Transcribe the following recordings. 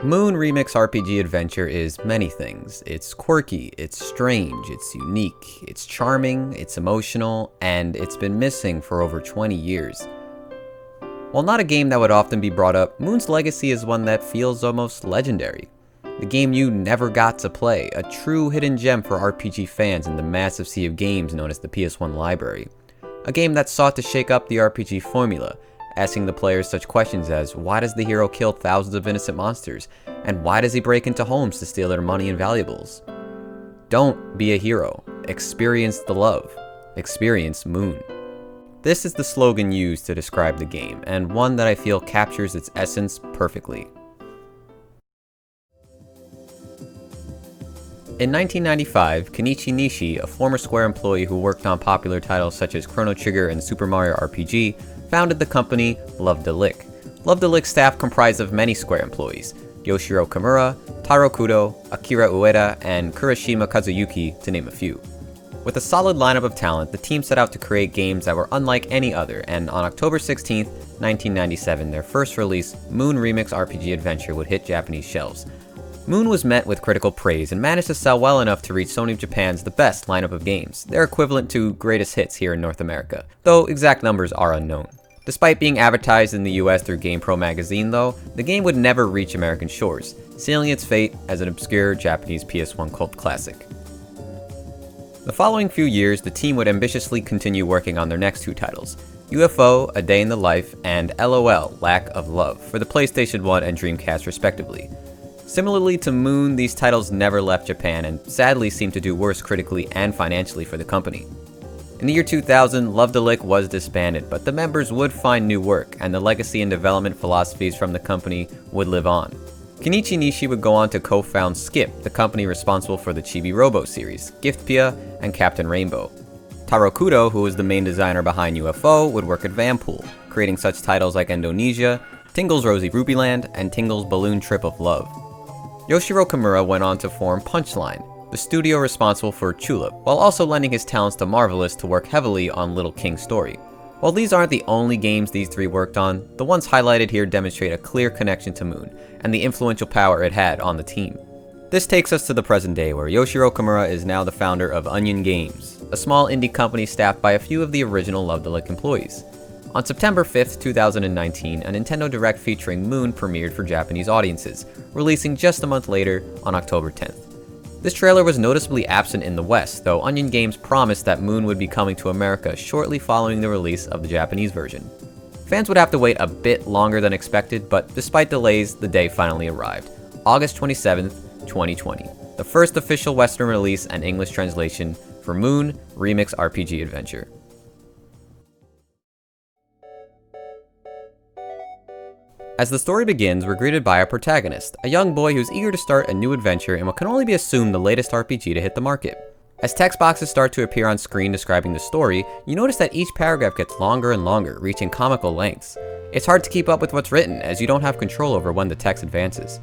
Moon Remix RPG Adventure is many things. It's quirky, it's strange, it's unique, it's charming, it's emotional, and it's been missing for over 20 years. While not a game that would often be brought up, Moon's legacy is one that feels almost legendary. The game you never got to play, a true hidden gem for RPG fans in the massive sea of games known as the PS1 library. A game that sought to shake up the RPG formula, asking the players such questions as, why does the hero kill thousands of innocent monsters? And why does he break into homes to steal their money and valuables? Don't be a hero. Experience the love. Experience Moon. This is the slogan used to describe the game, and one that I feel captures its essence perfectly. In 1995, Kenichi Nishi, a former Square employee who worked on popular titles such as Chrono Trigger and Super Mario RPG, founded the company Love to Lick. Love to Lick staff comprised of many Square employees, Yoshiro Kimura, Taro Kudo, Akira Ueda, and Kurashima Kazuyuki, to name a few. With a solid lineup of talent, the team set out to create games that were unlike any other, and on October 16, 1997, their first release, Moon Remix RPG Adventure, would hit Japanese shelves. Moon was met with critical praise and managed to sell well enough to reach Sony of Japan's The Best lineup of games, their equivalent to greatest hits here in North America, though exact numbers are unknown. Despite being advertised in the US through GamePro magazine though, the game would never reach American shores, sealing its fate as an obscure Japanese PS1 cult classic. The following few years, the team would ambitiously continue working on their next two titles, UFO, A Day in the Life, and LOL, Lack of Love, for the PlayStation 1 and Dreamcast respectively. Similarly to Moon, these titles never left Japan and sadly seemed to do worse critically and financially for the company. In the year 2000, Love to Lick was disbanded, but the members would find new work, and the legacy and development philosophies from the company would live on. Kenichi Nishi would go on to co-found Skip, the company responsible for the Chibi Robo series, Giftpia, and Captain Rainbow. Taro Kudo, who was the main designer behind UFO, would work at Vanpool, creating such titles like Indonesia, Tingle's Rosy Ruby Land, and Tingle's Balloon Trip of Love. Yoshiro Kimura went on to form Punchline, the studio responsible for Tulip, while also lending his talents to Marvelous to work heavily on Little King's Story. While these aren't the only games these three worked on, the ones highlighted here demonstrate a clear connection to Moon, and the influential power it had on the team. This takes us to the present day, where Yoshiro Kimura is now the founder of Onion Games, a small indie company staffed by a few of the original Love to Lick employees. On September 5th, 2019, a Nintendo Direct featuring Moon premiered for Japanese audiences, releasing just a month later on October 10th. This trailer was noticeably absent in the West, though Onion Games promised that Moon would be coming to America shortly following the release of the Japanese version. Fans would have to wait a bit longer than expected, but despite delays, the day finally arrived. August 27th, 2020, the first official Western release and English translation for Moon Remix RPG Adventure. As the story begins, we're greeted by our protagonist, a young boy who's eager to start a new adventure in what can only be assumed the latest RPG to hit the market. As text boxes start to appear on screen describing the story, you notice that each paragraph gets longer and longer, reaching comical lengths. It's hard to keep up with what's written, as you don't have control over when the text advances.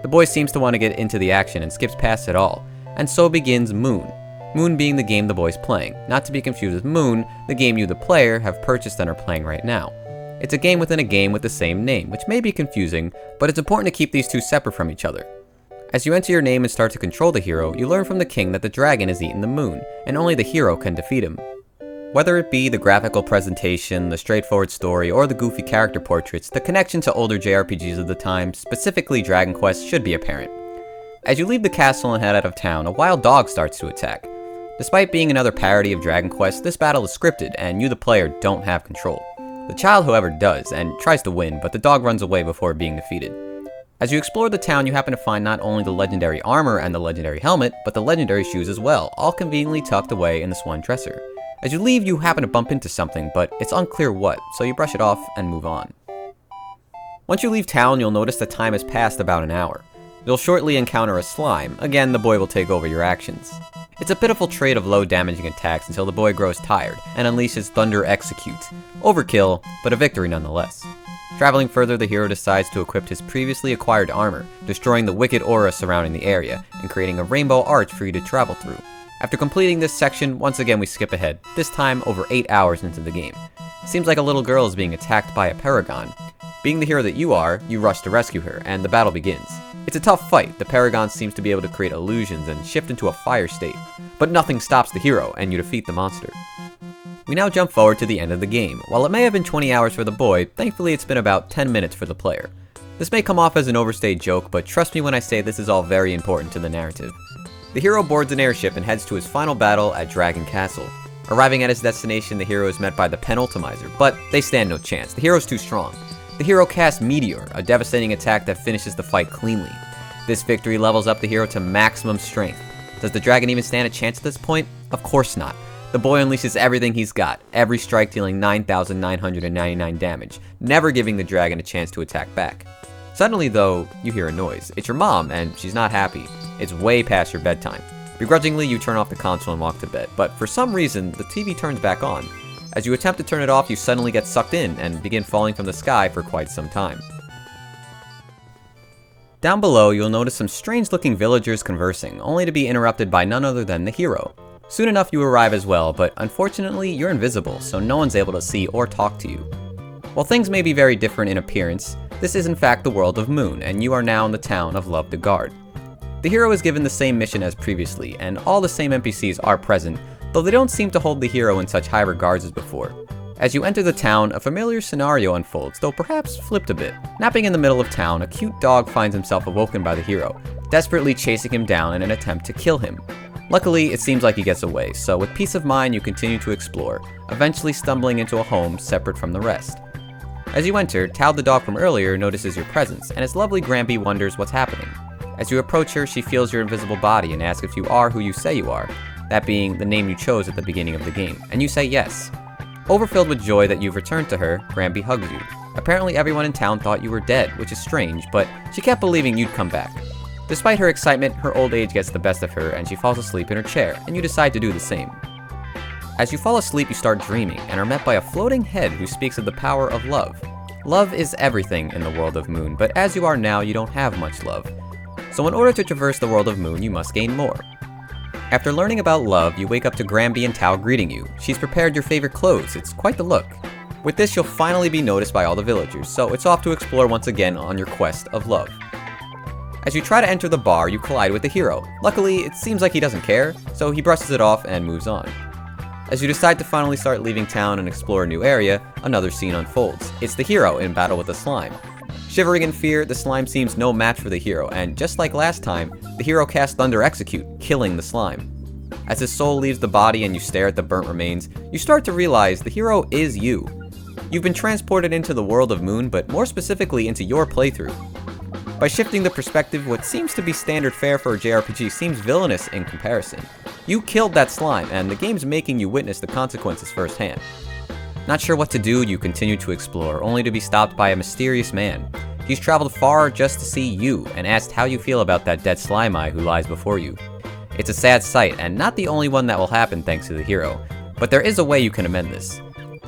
The boy seems to want to get into the action and skips past it all, and so begins Moon. Moon being the game the boy's playing, not to be confused with Moon, the game you, the player, have purchased and are playing right now. It's a game within a game with the same name, which may be confusing, but it's important to keep these two separate from each other. As you enter your name and start to control the hero, you learn from the king that the dragon has eaten the moon, and only the hero can defeat him. Whether it be the graphical presentation, the straightforward story, or the goofy character portraits, the connection to older JRPGs of the time, specifically Dragon Quest, should be apparent. As you leave the castle and head out of town, a wild dog starts to attack. Despite being another parody of Dragon Quest, this battle is scripted, and you, the player, don't have control. The child, however, does, and tries to win, but the dog runs away before being defeated. As you explore the town, you happen to find not only the legendary armor and the legendary helmet, but the legendary shoes as well, all conveniently tucked away in this one dresser. As you leave, you happen to bump into something, but it's unclear what, so you brush it off and move on. Once you leave town, you'll notice that time has passed about an hour. You'll shortly encounter a slime. Again, the boy will take over your actions. It's a pitiful trait of low damaging attacks until the boy grows tired and unleashes Thunder Execute. Overkill, but a victory nonetheless. Traveling further, the hero decides to equip his previously acquired armor, destroying the wicked aura surrounding the area, and creating a rainbow arch for you to travel through. After completing this section, once again we skip ahead, this time over 8 hours into the game. Seems like a little girl is being attacked by a paragon. Being the hero that you are, you rush to rescue her, and the battle begins. It's a tough fight. The Paragon seems to be able to create illusions and shift into a fire state, but nothing stops the hero, and you defeat the monster. We now jump forward to the end of the game. While it may have been 20 hours for the boy, thankfully it's been about 10 minutes for the player. This may come off as an overstated joke, but trust me when I say this is all very important to the narrative. The hero boards an airship and heads to his final battle at Dragon Castle. Arriving at his destination, the hero is met by the Penultimizer, but they stand no chance. The hero's too strong. The hero casts Meteor, a devastating attack that finishes the fight cleanly. This victory levels up the hero to maximum strength. Does the dragon even stand a chance at this point? Of course not. The boy unleashes everything he's got, every strike dealing 9,999 damage, never giving the dragon a chance to attack back. Suddenly though, you hear a noise. It's your mom, and she's not happy. It's way past your bedtime. Begrudgingly, you turn off the console and walk to bed, but for some reason, the TV turns back on. As you attempt to turn it off, you suddenly get sucked in and begin falling from the sky for quite some time. Down below, you'll notice some strange-looking villagers conversing, only to be interrupted by none other than the hero. Soon enough, you arrive as well, but unfortunately, you're invisible, so no one's able to see or talk to you. While things may be very different in appearance, this is in fact the world of Moon, and you are now in the town of Love de Garde. The hero is given the same mission as previously, and all the same NPCs are present, though they don't seem to hold the hero in such high regards as before. As you enter the town, a familiar scenario unfolds, though perhaps flipped a bit. Napping in the middle of town, a cute dog finds himself awoken by the hero, desperately chasing him down in an attempt to kill him. Luckily, it seems like he gets away, so with peace of mind you continue to explore, eventually stumbling into a home separate from the rest. As you enter, Tao the dog from earlier notices your presence, and his lovely Granby wonders what's happening. As you approach her, she feels your invisible body and asks if you are who you say you are, that being the name you chose at the beginning of the game, and you say yes. Overfilled with joy that you've returned to her, Granby hugs you. Apparently everyone in town thought you were dead, which is strange, but she kept believing you'd come back. Despite her excitement, her old age gets the best of her and she falls asleep in her chair, and you decide to do the same. As you fall asleep, you start dreaming and are met by a floating head who speaks of the power of love. Love is everything in the world of Moon, but as you are now, you don't have much love. So in order to traverse the world of Moon, you must gain more. After learning about love, you wake up to Granby and Tao greeting you. She's prepared your favorite clothes, it's quite the look. With this, you'll finally be noticed by all the villagers, so it's off to explore once again on your quest of love. As you try to enter the bar, you collide with the hero. Luckily, it seems like he doesn't care, so he brushes it off and moves on. As you decide to finally start leaving town and explore a new area, another scene unfolds. It's the hero in battle with the slime. Shivering in fear, the slime seems no match for the hero, and just like last time, the hero casts Thunder Execute, killing the slime. As his soul leaves the body and you stare at the burnt remains, you start to realize the hero is you. You've been transported into the world of Moon, but more specifically into your playthrough. By shifting the perspective, what seems to be standard fare for a JRPG seems villainous in comparison. You killed that slime, and the game's making you witness the consequences firsthand. Not sure what to do, you continue to explore, only to be stopped by a mysterious man. He's traveled far just to see you, and asked how you feel about that dead slime eye who lies before you. It's a sad sight, and not the only one that will happen thanks to the hero, but there is a way you can amend this.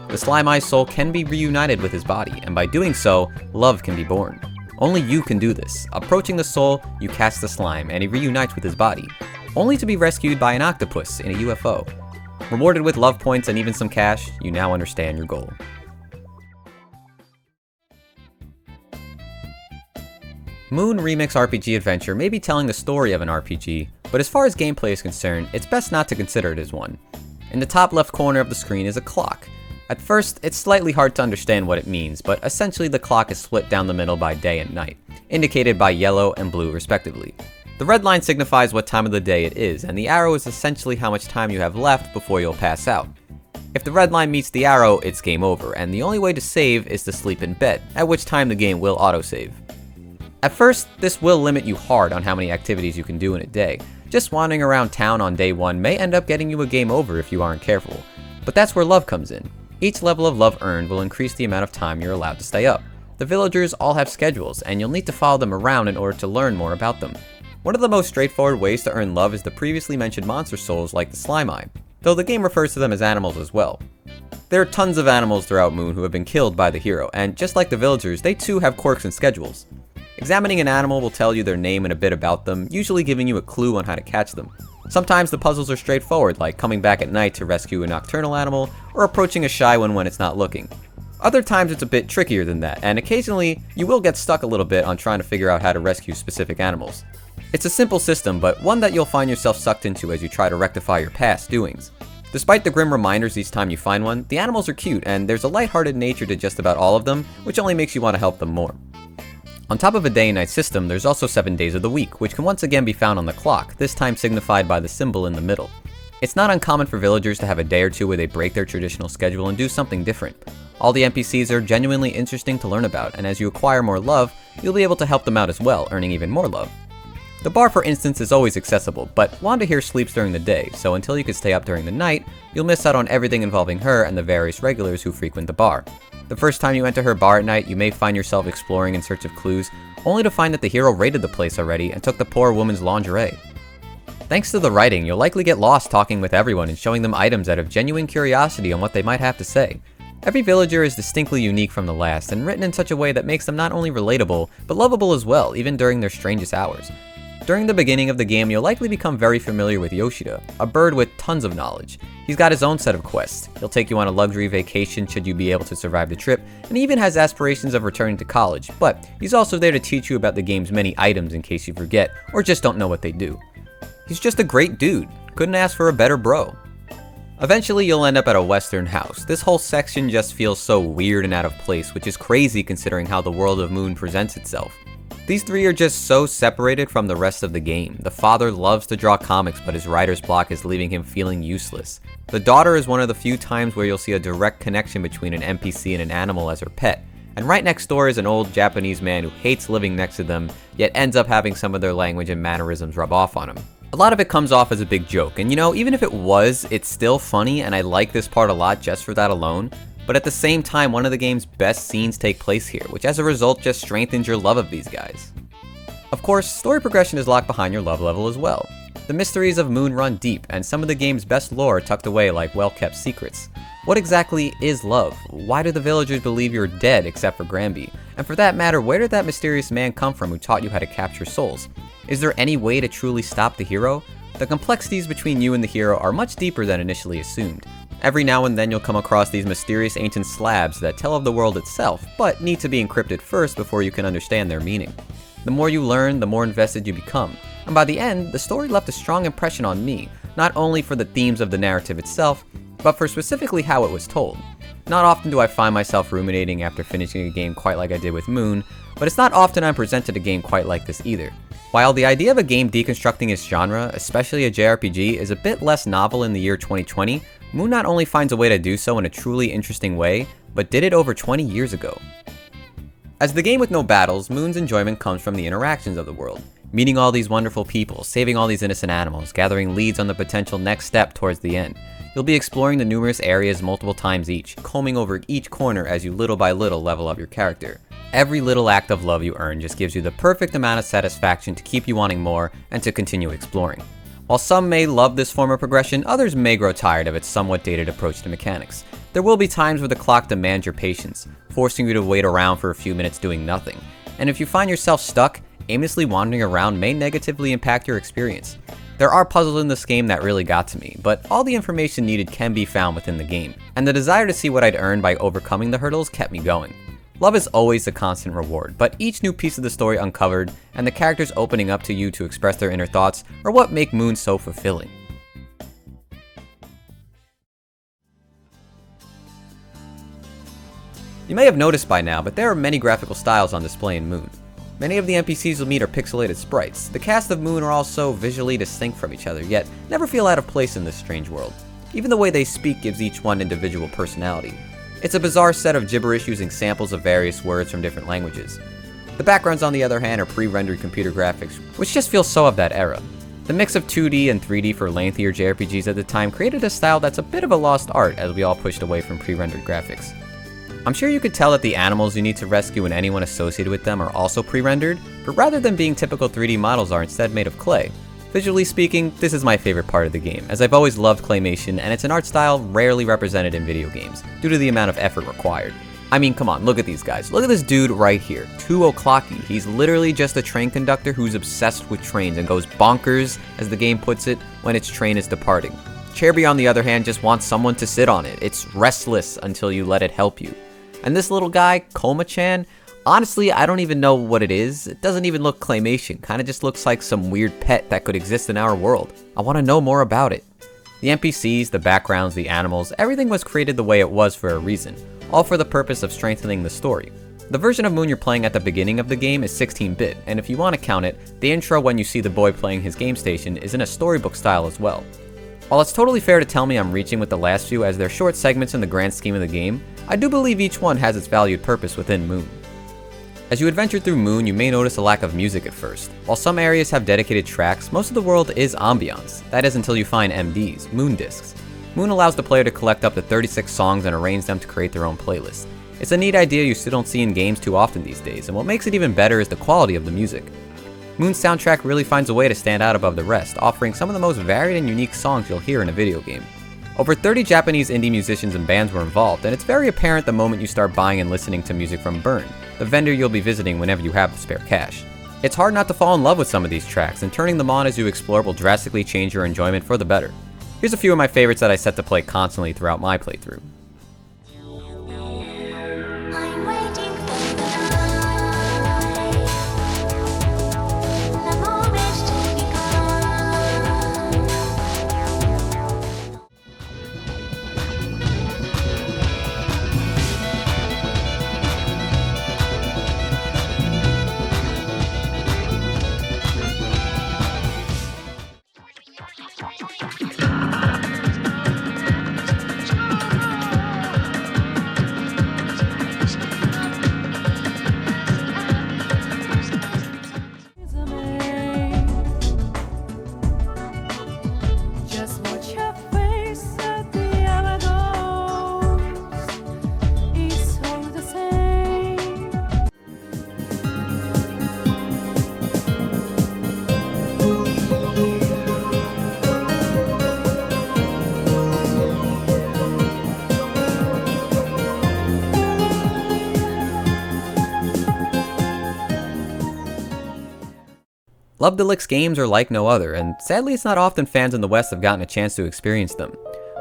The slime eye's soul can be reunited with his body, and by doing so, love can be born. Only you can do this. Approaching the soul, you cast the slime, and he reunites with his body, only to be rescued by an octopus in a UFO. Rewarded with love points and even some cash, you now understand your goal. Moon Remix RPG Adventure may be telling the story of an RPG, but as far as gameplay is concerned, it's best not to consider it as one. In the top left corner of the screen is a clock. At first, it's slightly hard to understand what it means, but essentially the clock is split down the middle by day and night, indicated by yellow and blue respectively. The red line signifies what time of the day it is, and the arrow is essentially how much time you have left before you'll pass out. If the red line meets the arrow, it's game over, and the only way to save is to sleep in bed, at which time the game will autosave. At first, this will limit you hard on how many activities you can do in a day. Just wandering around town on day 1 may end up getting you a game over if you aren't careful. But that's where love comes in. Each level of love earned will increase the amount of time you're allowed to stay up. The villagers all have schedules, and you'll need to follow them around in order to learn more about them. One of the most straightforward ways to earn love is the previously mentioned monster souls like the slime eye, though the game refers to them as animals as well. There are tons of animals throughout Moon who have been killed by the hero, and just like the villagers, they too have quirks and schedules. Examining an animal will tell you their name and a bit about them, usually giving you a clue on how to catch them. Sometimes the puzzles are straightforward, like coming back at night to rescue a nocturnal animal, or approaching a shy one when it's not looking. Other times it's a bit trickier than that, and occasionally you will get stuck a little bit on trying to figure out how to rescue specific animals. It's a simple system, but one that you'll find yourself sucked into as you try to rectify your past doings. Despite the grim reminders each time you find one, the animals are cute, and there's a lighthearted nature to just about all of them, which only makes you want to help them more. On top of a day and night system, there's also 7 days of the week, which can once again be found on the clock, this time signified by the symbol in the middle. It's not uncommon for villagers to have a day or two where they break their traditional schedule and do something different. All the NPCs are genuinely interesting to learn about, and as you acquire more love, you'll be able to help them out as well, earning even more love. The bar, for instance, is always accessible, but Wanda here sleeps during the day, so until you can stay up during the night, you'll miss out on everything involving her and the various regulars who frequent the bar. The first time you enter her bar at night, you may find yourself exploring in search of clues, only to find that the hero raided the place already and took the poor woman's lingerie. Thanks to the writing, you'll likely get lost talking with everyone and showing them items out of genuine curiosity on what they might have to say. Every villager is distinctly unique from the last, and written in such a way that makes them not only relatable, but lovable as well, even during their strangest hours. During the beginning of the game, you'll likely become very familiar with Yoshida, a bird with tons of knowledge. He's got his own set of quests. He'll take you on a luxury vacation should you be able to survive the trip, and he even has aspirations of returning to college, but he's also there to teach you about the game's many items in case you forget, or just don't know what they do. He's just a great dude. Couldn't ask for a better bro. Eventually, you'll end up at a western house. This whole section just feels so weird and out of place, which is crazy considering how the world of Moon presents itself. These three are just so separated from the rest of the game. The father loves to draw comics, but his writer's block is leaving him feeling useless. The daughter is one of the few times where you'll see a direct connection between an NPC and an animal as her pet. And right next door is an old Japanese man who hates living next to them, yet ends up having some of their language and mannerisms rub off on him. A lot of it comes off as a big joke, and even if it was, it's still funny, and I like this part a lot just for that alone. But at the same time, one of the game's best scenes take place here, which as a result just strengthens your love of these guys. Of course, story progression is locked behind your love level as well. The mysteries of Moon run deep, and some of the game's best lore are tucked away like well-kept secrets. What exactly is love? Why do the villagers believe you're dead except for Granby? And for that matter, where did that mysterious man come from who taught you how to capture souls? Is there any way to truly stop the hero? The complexities between you and the hero are much deeper than initially assumed. Every now and then you'll come across these mysterious ancient slabs that tell of the world itself, but need to be encrypted first before you can understand their meaning. The more you learn, the more invested you become, and by the end, the story left a strong impression on me, not only for the themes of the narrative itself, but for specifically how it was told. Not often do I find myself ruminating after finishing a game quite like I did with Moon, but it's not often I'm presented a game quite like this either. While the idea of a game deconstructing its genre, especially a JRPG, is a bit less novel in the year 2020, Moon not only finds a way to do so in a truly interesting way, but did it over 20 years ago. As the game with no battles, Moon's enjoyment comes from the interactions of the world. Meeting all these wonderful people, saving all these innocent animals, gathering leads on the potential next step towards the end. You'll be exploring the numerous areas multiple times each, combing over each corner as you little by little level up your character. Every little act of love you earn just gives you the perfect amount of satisfaction to keep you wanting more and to continue exploring. While some may love this form of progression, others may grow tired of its somewhat dated approach to mechanics. There will be times where the clock demands your patience, forcing you to wait around for a few minutes doing nothing. And if you find yourself stuck, aimlessly wandering around may negatively impact your experience. There are puzzles in this game that really got to me, but all the information needed can be found within the game, and the desire to see what I'd earned by overcoming the hurdles kept me going. Love is always a constant reward, but each new piece of the story uncovered, and the characters opening up to you to express their inner thoughts, are what make Moon so fulfilling. You may have noticed by now, but there are many graphical styles on display in Moon. Many of the NPCs you'll meet are pixelated sprites. The cast of Moon are also visually distinct from each other, yet never feel out of place in this strange world. Even the way they speak gives each one individual personality. It's a bizarre set of gibberish using samples of various words from different languages. The backgrounds, on the other hand, are pre-rendered computer graphics, which just feel so of that era. The mix of 2D and 3D for lengthier JRPGs at the time created a style that's a bit of a lost art as we all pushed away from pre-rendered graphics. I'm sure you could tell that the animals you need to rescue and anyone associated with them are also pre-rendered, but rather than being typical 3D models are instead made of clay. Visually speaking, this is my favorite part of the game, as I've always loved claymation and it's an art style rarely represented in video games, due to the amount of effort required. I mean, come on, look at these guys. Look at this dude right here, 2 O'Clocky. He's literally just a train conductor who's obsessed with trains and goes bonkers, as the game puts it, when its train is departing. Cherby, on the other hand, just wants someone to sit on it. It's restless until you let it help you. And this little guy, Koma-chan, honestly, I don't even know what it is. It doesn't even look claymation, kinda just looks like some weird pet that could exist in our world. I wanna know more about it. The NPCs, the backgrounds, the animals, everything was created the way it was for a reason, all for the purpose of strengthening the story. The version of Moon you're playing at the beginning of the game is 16-bit, and if you want to count it, the intro when you see the boy playing his game station is in a storybook style as well. While it's totally fair to tell me I'm reaching with the last few as they're short segments in the grand scheme of the game, I do believe each one has its valued purpose within Moon. As you adventure through Moon, you may notice a lack of music at first. While some areas have dedicated tracks, most of the world is ambiance. That is until you find MDs, Moon Discs. Moon allows the player to collect up to 36 songs and arrange them to create their own playlist. It's a neat idea you still don't see in games too often these days, and what makes it even better is the quality of the music. Moon's soundtrack really finds a way to stand out above the rest, offering some of the most varied and unique songs you'll hear in a video game. Over 30 Japanese indie musicians and bands were involved, and it's very apparent the moment you start buying and listening to music from Burn, the vendor you'll be visiting whenever you have the spare cash. It's hard not to fall in love with some of these tracks, and turning them on as you explore will drastically change your enjoyment for the better. Here's a few of my favorites that I set to play constantly throughout my playthrough. Love Deluxe games are like no other, and sadly it's not often fans in the West have gotten a chance to experience them.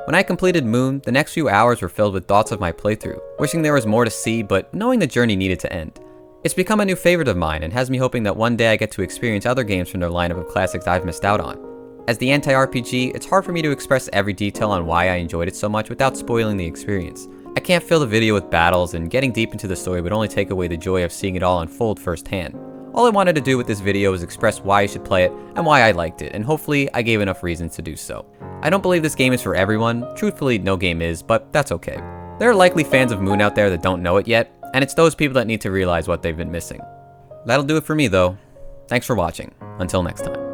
When I completed Moon, the next few hours were filled with thoughts of my playthrough, wishing there was more to see, but knowing the journey needed to end. It's become a new favorite of mine and has me hoping that one day I get to experience other games from their lineup of classics I've missed out on. As the anti-RPG, it's hard for me to express every detail on why I enjoyed it so much without spoiling the experience. I can't fill the video with battles, and getting deep into the story would only take away the joy of seeing it all unfold firsthand. All I wanted to do with this video is express why you should play it and why I liked it, and hopefully I gave enough reasons to do so. I don't believe this game is for everyone, truthfully no game is, but that's okay. There are likely fans of Moon out there that don't know it yet, and it's those people that need to realize what they've been missing. That'll do it for me though. Thanks for watching. Until next time.